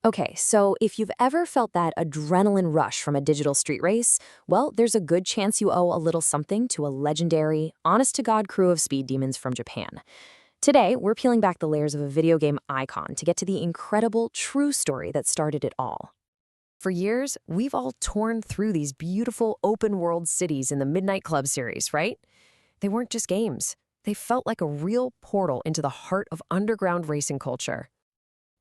Okay, so if you've ever felt that adrenaline rush from a digital street race, well, there's a good chance you owe a little something to a legendary, honest to God crew of speed demons from Japan. Today, we're peeling back the layers of a video game icon to get to the incredible, true story that started it all. For years, we've all torn through these beautiful open world cities in the Midnight Club series, right? They weren't just games, they felt like a real portal into the heart of underground racing culture.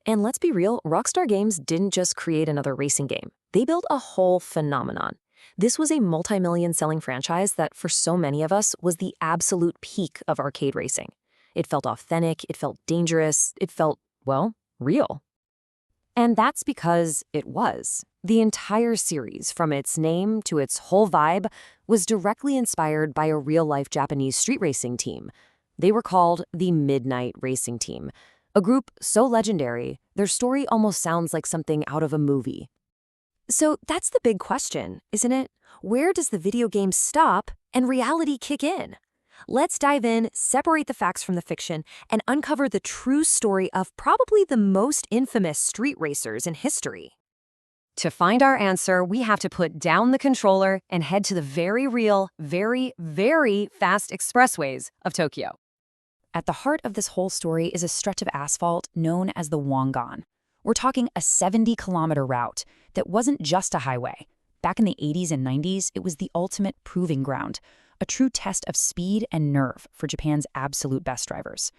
And let's be real, Rockstar Games didn't just create another racing game. They built a whole phenomenon. This was a multi-million selling franchise that, for so many of us, was the absolute peak of arcade racing. It felt authentic, it felt dangerous, it felt, well, real. And that's because it was. The entire series, from its name to its whole vibe, was directly inspired by a real-life Japanese street racing team. They were called the Midnight Racing Team, a group so legendary, their story almost sounds like something out of a movie. So that's the big question, isn't it? Where does the video game stop and reality kick in? Let's dive in, separate the facts from the fiction, and uncover the true story of probably the most infamous street racers in history. To find our answer, we have to put down the controller and head to the very real, very, very fast expressways of Tokyo. At the heart of this whole story is a stretch of asphalt known as the Wangan. We're talking a 70-kilometer route that wasn't just a highway. Back in the 80s and 90s, it was the ultimate proving ground, a true test of speed and nerve for Japan's absolute best drivers.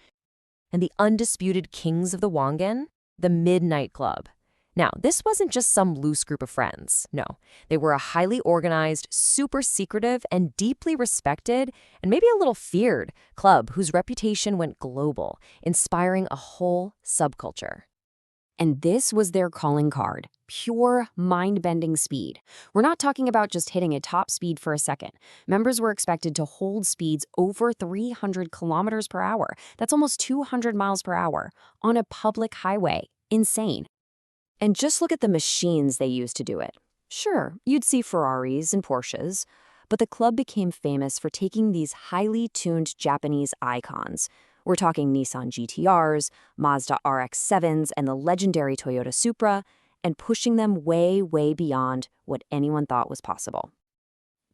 And the undisputed kings of the Wangan? The Midnight Club. Now, this wasn't just some loose group of friends. No, they were a highly organized, super secretive, and deeply respected, and maybe a little feared, club whose reputation went global, inspiring a whole subculture. And this was their calling card, pure, mind-bending speed. We're not talking about just hitting a top speed for a second. Members were expected to hold speeds over 300 kilometers per hour. That's almost 200 miles per hour on a public highway. Insane. And just look at the machines they used to do it. Sure, you'd see Ferraris and Porsches, but the club became famous for taking these highly tuned Japanese icons. We're talking Nissan GTRs, Mazda RX-7s, and the legendary Toyota Supra, and pushing them way, way beyond what anyone thought was possible.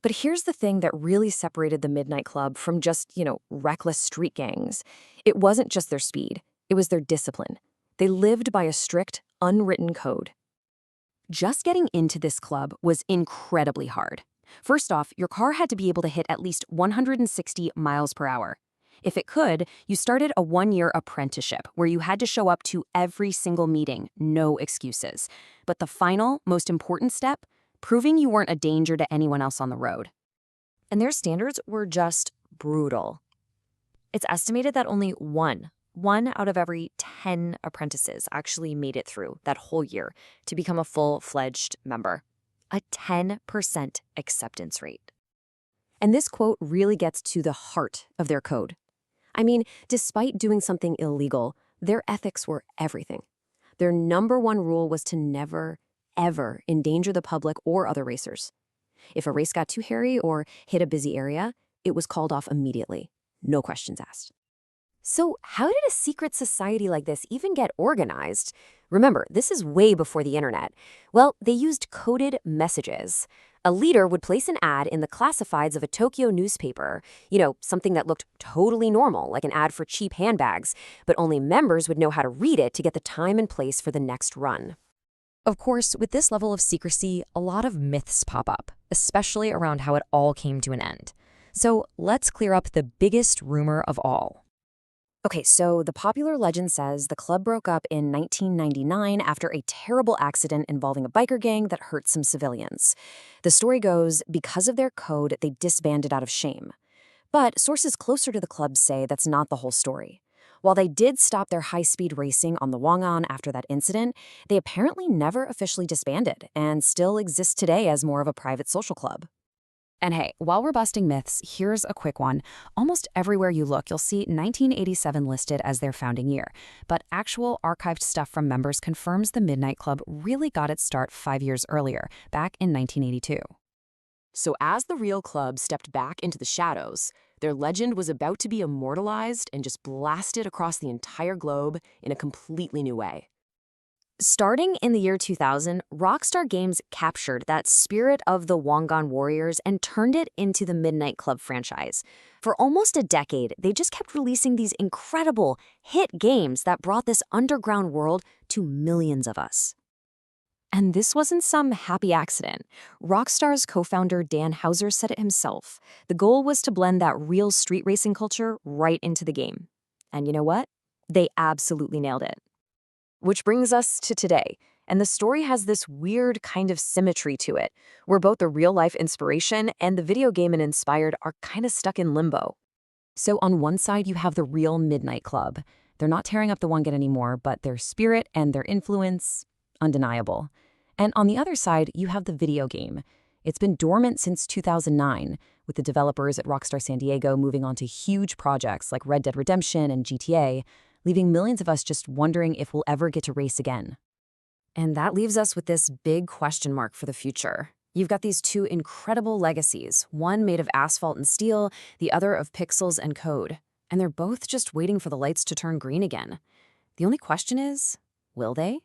But here's the thing that really separated the Midnight Club from just, reckless street gangs. It wasn't just their speed, it was their discipline. They lived by a strict, unwritten code. Just getting into this club was incredibly hard. First off, your car had to be able to hit at least 160 miles per hour. If it could, you started a 1-year apprenticeship where you had to show up to every single meeting, no excuses. But the final, most important step, proving you weren't a danger to anyone else on the road. And their standards were just brutal. It's estimated that only one out of every 10 apprentices actually made it through that whole year to become a full-fledged member. A 10% acceptance rate. And this quote really gets to the heart of their code. I mean, despite doing something illegal, their ethics were everything. Their number one rule was to never, ever endanger the public or other racers. If a race got too hairy or hit a busy area, it was called off immediately. No questions asked. So how did a secret society like this even get organized? Remember, this is way before the internet. Well, they used coded messages. A leader would place an ad in the classifieds of a Tokyo newspaper, something that looked totally normal, like an ad for cheap handbags, but only members would know how to read it to get the time and place for the next run. Of course, with this level of secrecy, a lot of myths pop up, especially around how it all came to an end. So let's clear up the biggest rumor of all. Okay, so the popular legend says the club broke up in 1999 after a terrible accident involving a biker gang that hurt some civilians. The story goes, because of their code, they disbanded out of shame. But sources closer to the club say that's not the whole story. While they did stop their high-speed racing on the Wangan after that incident, they apparently never officially disbanded and still exist today as more of a private social club. And hey, while we're busting myths, here's a quick one. Almost everywhere you look, you'll see 1987 listed as their founding year. But actual archived stuff from members confirms the Midnight Club really got its start 5 years earlier, back in 1982. So as the real club stepped back into the shadows, their legend was about to be immortalized and just blasted across the entire globe in a completely new way. Starting in the year 2000, Rockstar Games captured that spirit of the Wangan Warriors and turned it into the Midnight Club franchise. For almost a decade, they just kept releasing these incredible hit games that brought this underground world to millions of us. And this wasn't some happy accident. Rockstar's co-founder Dan Houser said it himself. The goal was to blend that real street racing culture right into the game. And you know what? They absolutely nailed it. Which brings us to today. And the story has this weird kind of symmetry to it, where both the real-life inspiration and the video game it inspired are kind of stuck in limbo. So on one side, you have the real Midnight Club. They're not tearing up the Wangan anymore, but their spirit and their influence, undeniable. And on the other side, you have the video game. It's been dormant since 2009, with the developers at Rockstar San Diego moving on to huge projects like Red Dead Redemption and GTA, leaving millions of us just wondering if we'll ever get to race again. And that leaves us with this big question mark for the future. You've got these two incredible legacies, one made of asphalt and steel, the other of pixels and code. And they're both just waiting for the lights to turn green again. The only question is, will they?